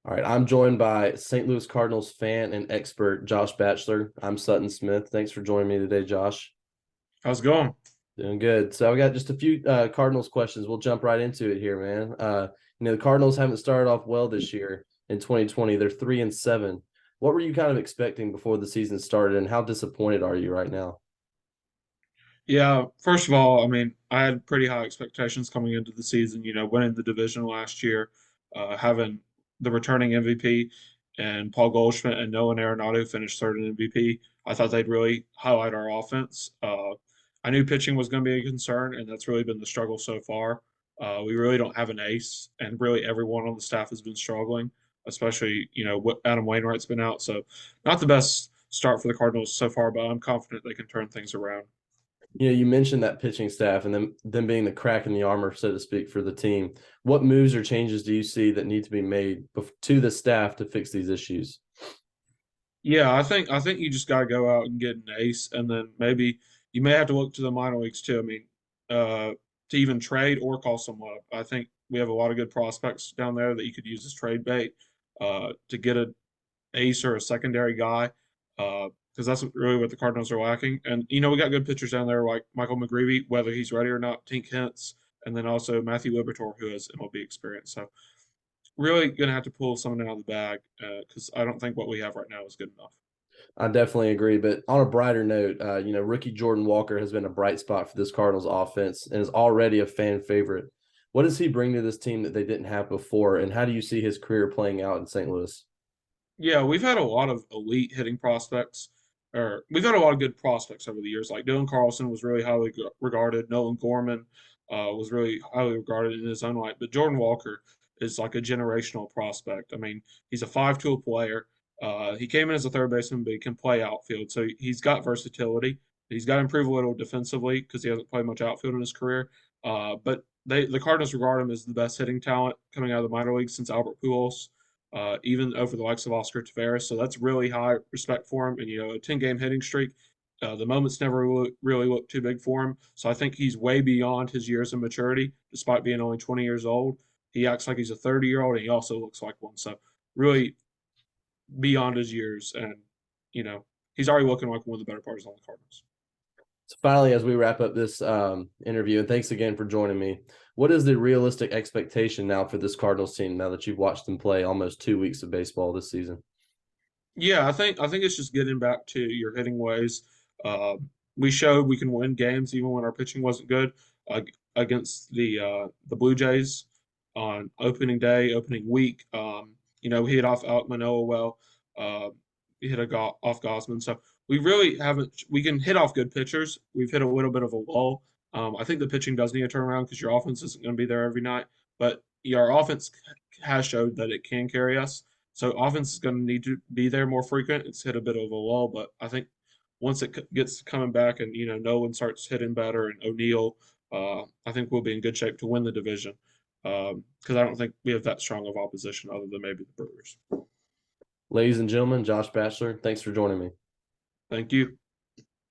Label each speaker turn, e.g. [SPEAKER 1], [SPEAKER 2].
[SPEAKER 1] All right, I'm joined by St. Louis Cardinals fan and expert Josh Batchelor. I'm Sutton Smith. Thanks for joining me today, Josh.
[SPEAKER 2] How's it going?
[SPEAKER 1] Doing good. So I got just a few Cardinals questions. We'll jump right into it here, man. The Cardinals haven't started off well this year in 2020. They're 3-7. What were you kind of expecting before the season started, and how disappointed are you right now?
[SPEAKER 2] Yeah, first of all, I mean, I had pretty high expectations coming into the season, winning the division last year, having the returning MVP and Paul Goldschmidt and Nolan Arenado finish third in MVP. I thought they'd really highlight our offense. I knew pitching was going to be a concern, and that's really been the struggle so far. We really don't have an ace, and really everyone on the staff has been struggling, especially, Adam Wainwright's been out. So, not the best start for the Cardinals so far, but I'm confident they can turn things around.
[SPEAKER 1] You mentioned that pitching staff and them being the crack in the armor, so to speak, for the team. What moves or changes do you see that need to be made to the staff to fix these issues?
[SPEAKER 2] Yeah, I think you just got to go out and get an ace, and then maybe you may have to look to the minor leagues too. I mean, to even trade or call someone up. I think we have a lot of good prospects down there that you could use as trade bait to get an ace or a secondary guy, because that's really what the Cardinals are lacking. And we got good pitchers down there like Michael McGreevy, whether he's ready or not, Tink Hence, and then also Matthew Libertor, who has MLB experience. So really gonna have to pull someone out of the bag because I don't think what we have right now is good enough.
[SPEAKER 1] I definitely agree. But on a brighter note, rookie Jordan Walker has been a bright spot for this Cardinals offense and is already a fan favorite. What does he bring to this team that they didn't have before? And how do you see his career playing out in St. Louis?
[SPEAKER 2] Yeah, we've had a lot of elite hitting prospects, or we've had a lot of good prospects over the years. Like Dylan Carlson was really highly regarded. Nolan Gorman was really highly regarded in his own right. But Jordan Walker is like a generational prospect. I mean, he's a five-tool player. He came in as a third baseman, but he can play outfield. So he's got versatility. He's got to improve a little defensively because he hasn't played much outfield in his career. But the Cardinals regard him as the best hitting talent coming out of the minor leagues since Albert Pujols, even over the likes of Oscar Taveras. So that's really high respect for him. And, a 10-game hitting streak, the moments never really look too big for him. So I think he's way beyond his years of maturity, despite being only 20 years old. He acts like he's a 30-year-old, and he also looks like one. So really beyond his years. And, you know, he's already looking like one of the better players on the Cardinals.
[SPEAKER 1] So finally, as we wrap up this interview, and thanks again for joining me, what is the realistic expectation now for this Cardinals team now that you've watched them play almost 2 weeks of baseball this season?
[SPEAKER 2] Yeah, I think it's just getting back to your hitting ways. Uh, we showed we can win games even when our pitching wasn't good uh, against the Blue Jays on opening day, opening week. We hit off Alek Manoah well. Uh, we hit off Gosman, so we really haven't. We can hit off good pitchers. We've hit a little bit of a lull. I think the pitching does need to turn around because your offense isn't going to be there every night, but your offense has showed that it can carry us. So offense is going to need to be there more frequent. It's hit a bit of a lull, but I think once it gets coming back and Nolan starts hitting better and O'Neill, I think we'll be in good shape to win the division. Because I don't think we have that strong of opposition other than maybe the Brewers.
[SPEAKER 1] Ladies and gentlemen, Josh Batchelor, thanks for joining me.
[SPEAKER 2] Thank you.